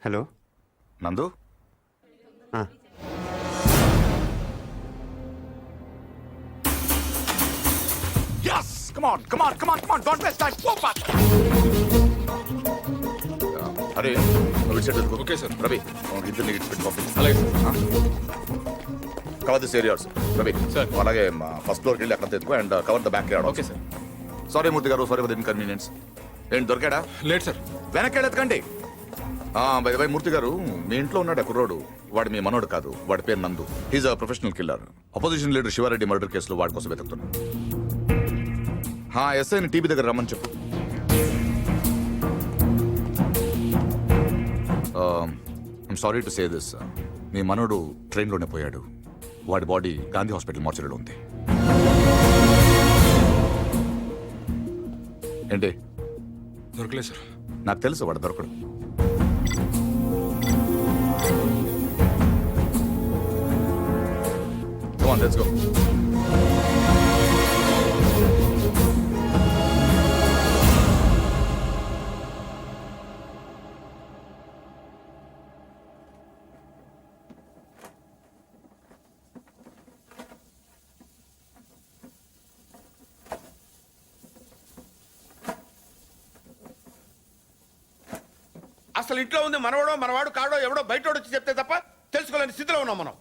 Hello నందు ఆ, yes come on don't waste time go fast అరే నువ్వు ఇటు సైడ్ ఓకే సార్ రవి ఇద్దరిని ఇటు పెట్టి పంపించు అలాగే sir cover this areas Ravi sir అలాగే ఫస్ట్ ఫ్లోర్కి వెళ్ళి అక్కడ తెచ్చుకో and cover the back yard okay sir sorry Murthy garu sorry for the inconvenience ఏంటి దొరికాడా లేదు సార్. వెనక్కి ఎత్తకండి బై మూర్తి గారు మీ ఇంట్లో ఉన్నాడు కుర్రోడు వాడు మీ మనోడు కాదు వాడి పేరు Nandu he's a professional killer opposition leader Shiva Reddy murder కేసులో వాడి కోసం వెతుకుతున్నాను ఎస్ఐని టీవీ దగ్గర రమ్మని చెప్పు I'm sorry to say this మీ మనోడు ట్రైన్లోనే పోయాడు వాడి బాడీ గాంధీ హాస్పిటల్ మార్చరీలో ఉంది ఏంటి దొరకలేదు సార్. నాకు తెలుసు వాడు దొరకడు Come on, let's go. అసలు ఇంట్లో ఉంది మనవాడో మనవాడు కాడో ఎవడో బయటోడు వచ్చి చెప్తే తప్ప తెలుసుకోలేని స్థితిలో ఉన్నాం మనం.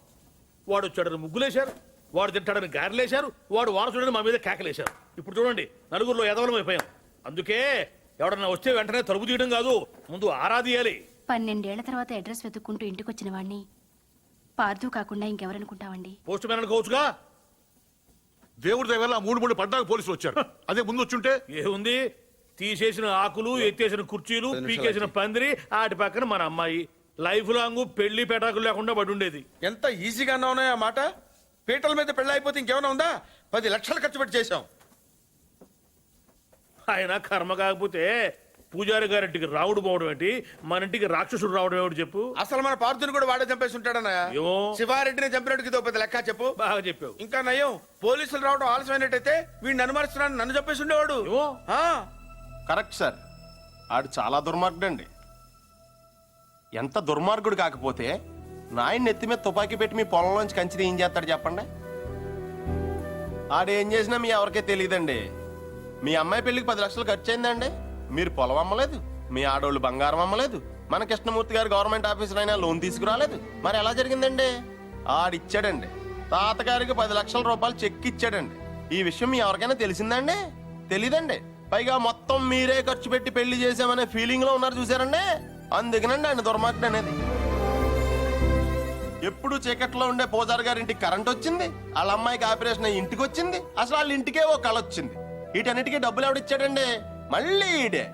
వాడు వచ్చాడని ముగ్గులేశారు, వాడు తింటాడని గారెలేశారు, వాడు వారసుడని మా మీద కేకలేశారు. ఇప్పుడు చూడండి నలుగురిలో ఎదవలం అయిపోయాం. అందుకే ఎవడన్నా వచ్చే వెంటనే తలుపు తీయడం కాదు, ముందు ఆరాధియాలి. 12 ఏళ్ల తర్వాత అడ్రస్ వెతుక్కుంటూ ఇంటికి వచ్చిన వాడిని పార్దు కాకుండా ఇంకెవరనుకుంటావండి? Post man అనుకోవచ్చుగా. దేవుడి దగ్గర 3 పడ్డాక పోలీసులు వచ్చారు. అదే ముందు వచ్చుంటే ఏముంది, తీసేసిన ఆకులు, ఎత్తేసిన కుర్చీలు, పీకేసిన పందిరి, ఆటి పక్కన మన అమ్మాయి లైఫ్ లాంగ్ పెళ్లి పెటాకులు లేకుండా పడి ఉండేది. ఎంత ఈజీగా ఉన్నాయి ఆ మాట. పీటల మీద పెళ్ళి అయిపోతే ఇంకేమైనా ఉందా? 10 లక్షలు ఖర్చు పెట్టి చేశాం. ఆయన కర్మ కాకపోతే పూజారి గారింటికి రావుడు పోవడం ఏంటి, మన ఇంటికి రాక్షసుడు రావడం ఏమిటి చెప్పు. అసలు మన పార్థుని కూడా వాడే చంపేసి ఉంటాడన్నయ్య. ఏమో. శివారెడ్డిని చంపినట్టుకి ఇదో పెద్ద లెక్క చెప్పు. బాగా చెప్పావు. ఇంకా నయ్యం, పోలీసులు రావడం ఆలస్యమైనట్టయితే వీడిని అనుమానిస్తున్నాను, నన్ను చంపేసి ఉండేవాడు. ఏమో. ఆ, కరెక్ట్ సార్. ఆడు చాలా దుర్మార్గుడు అండి. ఎంత దుర్మార్గుడు కాకపోతే నాయన్ని ఎత్తి మీద తుపాకీ పెట్టి మీ పొలంలోంచి కంచి ఏం చేస్తాడు చెప్పండి. ఆడేం చేసినా మీ ఎవరికే తెలియదండి. మీ అమ్మాయి పెళ్లికి 10 లక్షలు ఖర్చు అయిందండి. మీరు పొలం అమ్మలేదు, మీ ఆడోళ్ళు బంగారం అమ్మలేదు, మన కృష్ణమూర్తి గారు గవర్నమెంట్ ఆఫీసర్ అయినా లోన్ తీసుకురాలేదు. మరి ఎలా జరిగిందండి? ఆడిచ్చాడండి. తాతగారికి 10 లక్షల రూపాయలు చెక్ ఇచ్చాడండి. ఈ విషయం మీ ఎవరికైనా తెలిసిందండి? తెలీదండి. పైగా మొత్తం మీరే ఖర్చు పెట్టి పెళ్లి చేసామనే ఫీలింగ్ లో ఉన్నారు చూసారండి. అందుకనండి ఆయన దుర్మార్గుడు అనేది. ఎప్పుడు చీకట్లో ఉండే పూజారి గారి ఇంటికి కరెంట్ వచ్చింది, వాళ్ళ అమ్మాయికి ఆపరేషన్ అయ్యి ఇంటికి వచ్చింది, అసలు వాళ్ళ ఇంటికే ఓ కళ వచ్చింది. వీటన్నిటికీ డబ్బులు ఎవడిచ్చాడండి? మళ్ళీ ఈడే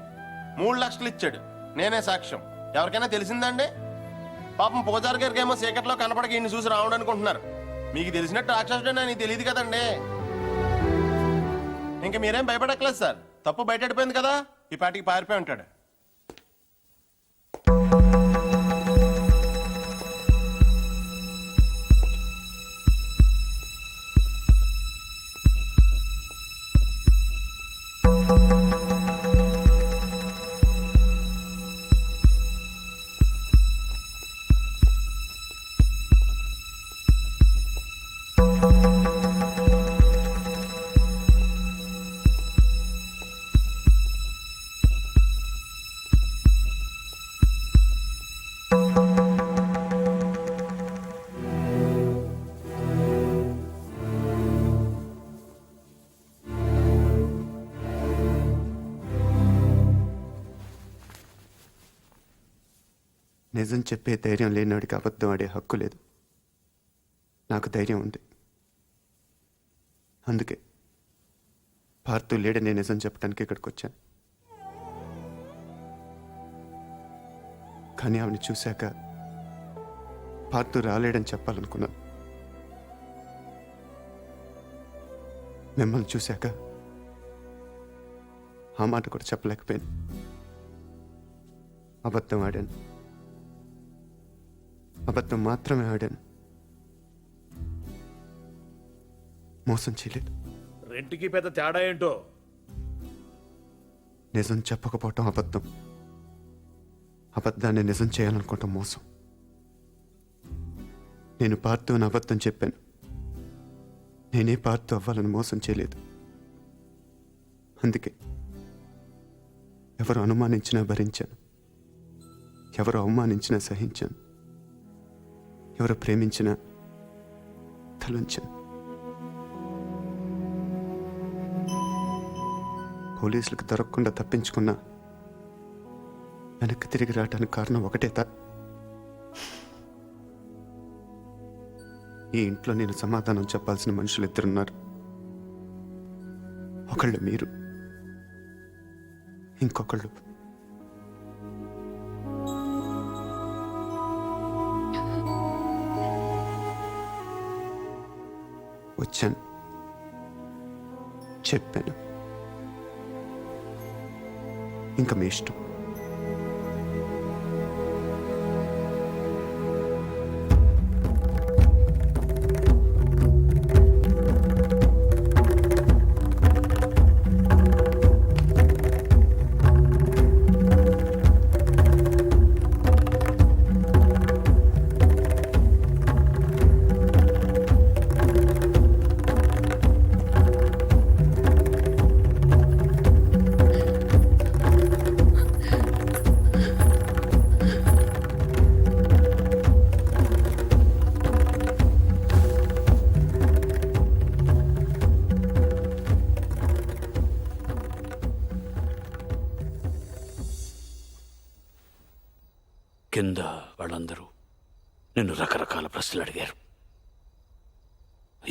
3 లక్షలు ఇచ్చాడు. నేనే సాక్ష్యం. ఎవరికైనా తెలిసిందండి? పాపం పూజారి గారికి ఏమో చీకట్లో కనపడక ఈయన చూసి రావడం అనుకుంటున్నారు. మీకు తెలిసినట్టు రాక్షసుడు అని తెలియదు కదండి. ఇంక మీరేం భయపడక్కలేదు సార్. తప్పు బయటపడిపోయింది కదా, ఈ పాటికి పారిపోయి ఉంటాడు. నిజం చెప్పే ధైర్యం లేనివాడికి అబద్ధం ఆడే హక్కు లేదు. నాకు ధైర్యం ఉంది. అందుకే పార్థు లేడని నిజం చెప్పడానికి ఇక్కడికి వచ్చాను. కానీ ఆవిని చూశాక పార్థు రాలేడని చెప్పాలనుకున్నాను. మిమ్మల్ని చూశాక ఆ మాట కూడా చెప్పలేకపోయాను. అబద్ధం ఆడాను. అబద్ధం మాత్రమే ఆడాను. మోసం చేయలేదు. రెంట్కి పెద్ద తేడా ఏంటో. నిజం చెప్పకపోవటం అబద్ధం, అబద్ధాన్ని నిజం చేయాలనుకుంటాం మోసం. నేను పార్తు అని అబద్ధం చెప్పాను. నేనే పార్తు అవ్వాలని మోసం చేయలేదు. అందుకే ఎవరు అనుమానించినా భరించాను, ఎవరు అవమానించినా సహించాను, ఎవరు ప్రేమించినా తలంచాను. పోలీసులకు దొరకకుండా తప్పించుకున్నా వెనక్కి తిరిగి రావడానికి కారణం ఒకటే ఈ ఇంట్లో నేను సమాధానం చెప్పాల్సిన మనుషులు ఇద్దరున్నారు. ఒకళ్ళు మీరు, ఇంకొకళ్ళు వచ్చాను, చెప్పాను. ఇంకా మీ ఇష్టం. కింద వాళ్ళందరూ నిన్ను రకరకాల ప్రశ్నలు అడిగారు.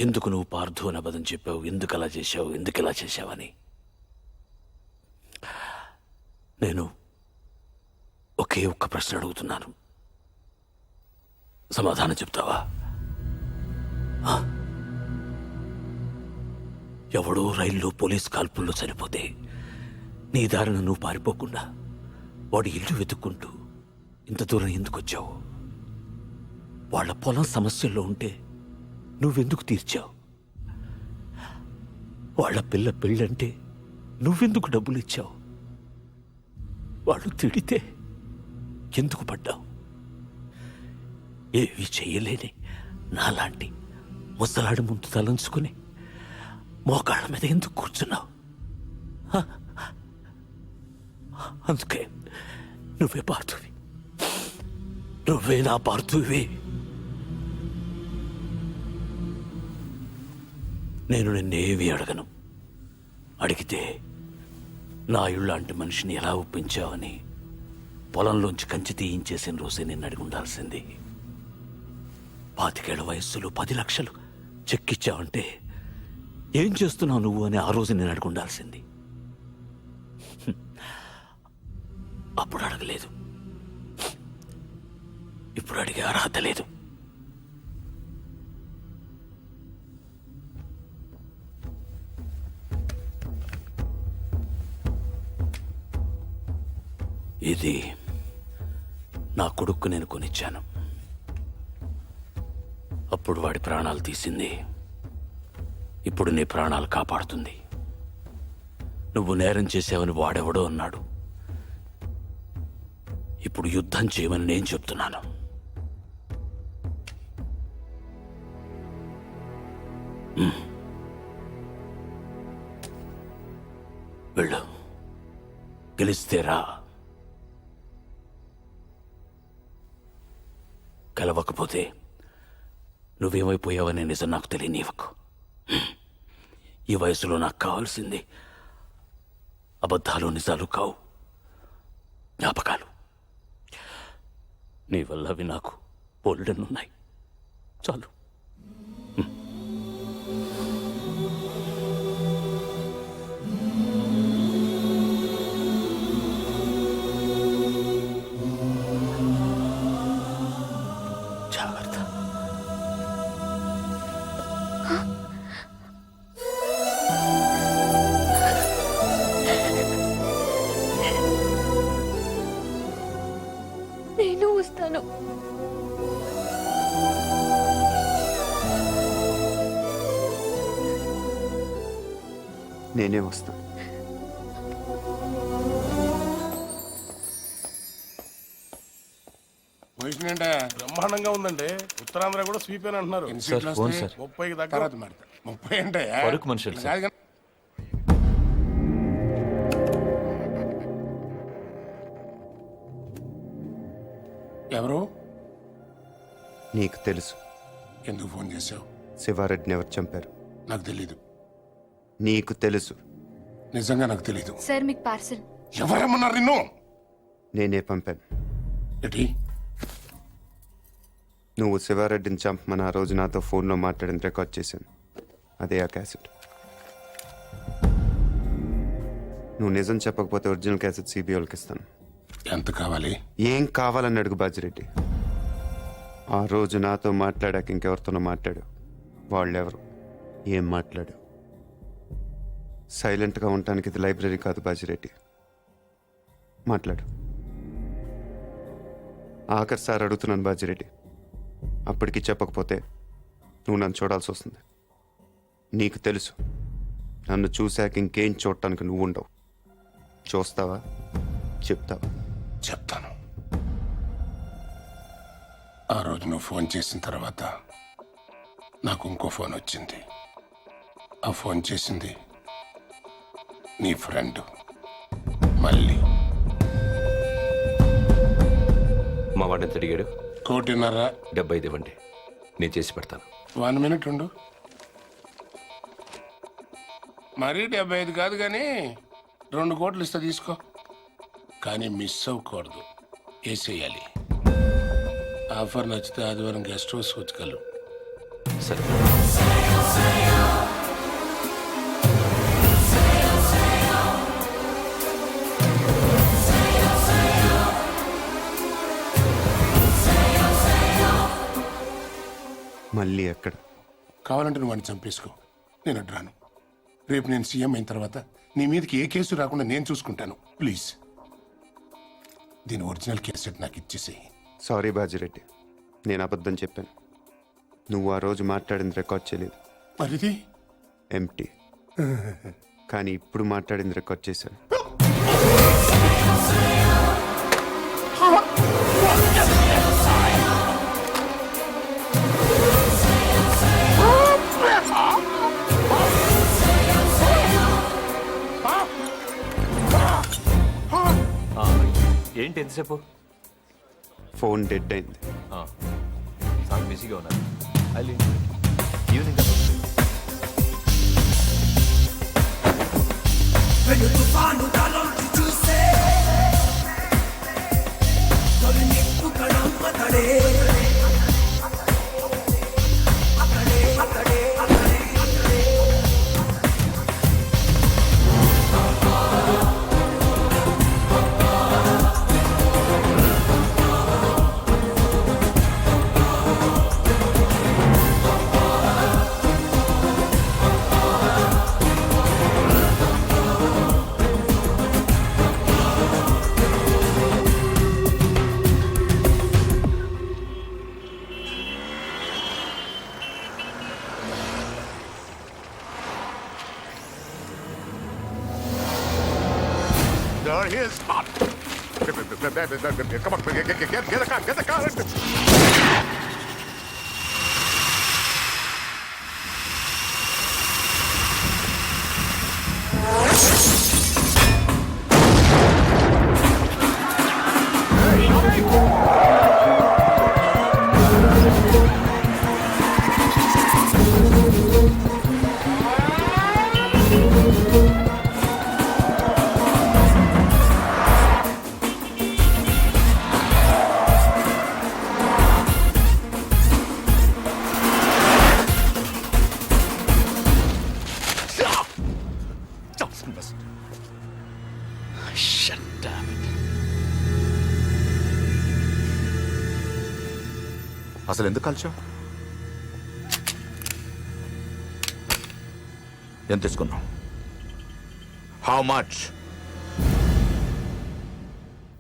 ఎందుకు నువ్వు పార్థు అని అబద్ధం చెప్పావు, ఎందుకు అలా చేశావు, ఎందుకు ఇలా చేశావని. నేను ఒకే ఒక్క ప్రశ్న అడుగుతున్నాను, సమాధానం చెప్తావా? ఎవడో రైల్లో పోలీస్ కాల్పుల్లో చనిపోతే నీ దారిన నువ్వు పారిపోకుండా వాడి ఇల్లు వెతుక్కుంటూ ఇంత దూరం ఎందుకు వచ్చావు? వాళ్ళ పొలం సమస్యల్లో ఉంటే నువ్వెందుకు తీర్చావు? వాళ్ళ పిల్ల పెళ్ళంటే నువ్వెందుకు డబ్బులు ఇచ్చావు? వాళ్ళు తిడితే ఎందుకు పడ్డావు? ఏవి చెయ్యలేని నాలాంటి ముసలాడి ముందు తలంచుకుని మోకాళ్ళ మీద ఎందుకు కూర్చున్నావు? అందుకే నువ్వే పార్థువి, నువ్వే నా పార్థువి. నేను నిన్నేవి అడగను. అడిగితే నా ఇళ్ళంటి మనిషిని ఎలా ఒప్పించావని పొలంలోంచి కంచి తీయించేసిన రోజే నిన్ను అడిగి ఉండాల్సింది. 25 ఏళ్ల వయస్సులో 10 లక్షలు చెక్కిచ్చావంటే ఏం చేస్తున్నావు నువ్వు అని ఆ రోజు నేను అడిగి ఉండాల్సింది. అప్పుడు అడగలేదు, ఇప్పుడు అడిగే అర్హత లేదు. ఇది నా కొడుక్కు నేను కొనిచ్చాను. అప్పుడు వాడి ప్రాణాలు తీసింది, ఇప్పుడు నీ ప్రాణాలు కాపాడుతుంది. నువ్వు నేరం చేసావని వాడెవడో అన్నాడు, ఇప్పుడు యుద్ధం చేయమని నేను చెప్తున్నాను. వెళ్ళు, గెలిస్తేరా, గెలవకపోతే నువ్వేమైపోయావనే నిజం నాకు తెలియనివ్వకు. ఈ వయసులో నాకు కావాల్సింది అబద్ధాలు నిజాలు కావు, జ్ఞాపకాలు. నీ వల్ల అవి నాకు బోల్డెన్నున్నాయి, చాలు. జాగ్రత్త. నేను వస్తాను. నేనే వస్తాను. ప్రిపరేషన్ ఏంటా? బ్రహ్మాండంగా ఉందండి. ఉత్తరాంధ్ర కూడా స్వీప్ అని అంటున్నారు. ఎన్ని సీట్లు ఫోన్ వస్తాయి? సార్. 30కి దగ్గర. తర్వాత మాడతా. 30 అంటే వరకు మనుషులు సార్. కాదు కానీ ఎవరు? నీకు తెలుసు ఎందుకు ఫోన్ చేసావు? శివారెడ్డిని ఎవరు చంపారు? నాకు తెలీదు. నీకు తెలుసు నిజంగా నాకు తెలీదు. సార్ మీకు పార్సల్. ఎవరమ్మన్నారు నిన్ను? నేనే పంపాను. ఏంటి? నువ్వు శివారెడ్డిని చంపమని ఆ రోజు నాతో ఫోన్లో మాట్లాడింది రికార్డ్ చేశాను. అదే ఆ క్యాసెట్. నువ్వు నిజం చెప్పకపోతే ఒరిజినల్ క్యాసెట్ సిబిఐకి ఇస్తాను. ఎంత కావాలి? ఏం కావాలని అడుగు బాజిరెడ్డి. ఆ రోజు నాతో మాట్లాడాక ఇంకెవరితోనో మాట్లాడు. వాళ్ళెవరు? ఏం మాట్లాడు? సైలెంట్గా ఉండటానికి ఇది లైబ్రరీ కాదు బాజిరెడ్డి. మాట్లాడు. ఆఖరి సార్ అడుగుతున్నాను బాజిరెడ్డి. అప్పటికి చెప్పకపోతే నువ్వు నన్ను చూడాల్సి వస్తుంది. నీకు తెలుసు నన్ను చూశాక ఇంకేం చూడటానికి నువ్వు ఉండవు. చూస్తావా? చెప్తావా? చెప్తాను. ఆ రోజు నువ్వు ఫోన్ చేసిన తర్వాత నాకు ఇంకో ఫోన్ వచ్చింది. ఆ ఫోన్ చేసింది నీ ఫ్రెండ్ మళ్ళీ. మా వాడిని ఎంత అడిగాడు? 1.5 75 ఇవ్వండి, నేను చేసి పెడతాను. 1 మినిట్ ఉండు. మరీ 75 కాదు కానీ 2 కోట్లు ఇస్తా తీసుకో. కానీ మిస్ అవ్వకూడదు, వేసేయాలి. ఆఫర్ నచ్చితే ఆదివారం గెస్ట్ హౌస్ వచ్చగలరు. సరే. మళ్ళీ ఎక్కడ? కావాలంటే నువ్వు వాడిని చంపేసుకో, నేను అడ్డు రాను. రేపు నేను సీఎం అయిన తర్వాత నీ మీదకి ఏ కేసు రాకుండా నేను చూసుకుంటాను. ప్లీజ్ దీని ఒరిజినల్ కేసెట్ నాకు ఇచ్చేసేయి. సారీ బాజిరెడ్డి, నేను అబద్ధం చెప్పాను. నువ్వు ఆ రోజు మాట్లాడింది రికార్డ్ చేయలేదు. మరిది ఎంటీ. కానీ ఇప్పుడు మాట్లాడింది రికార్డ్ చేశాను. ఏంటి ఎంతసేపు? ఫోన్ డెడ్ అయింది. చాలా బిజీగా ఉన్నారు. Evening There he is. Come on, get the car. అసలు ఎందుకు కలిసావు? ఎంత తీసుకున్నావు? How much?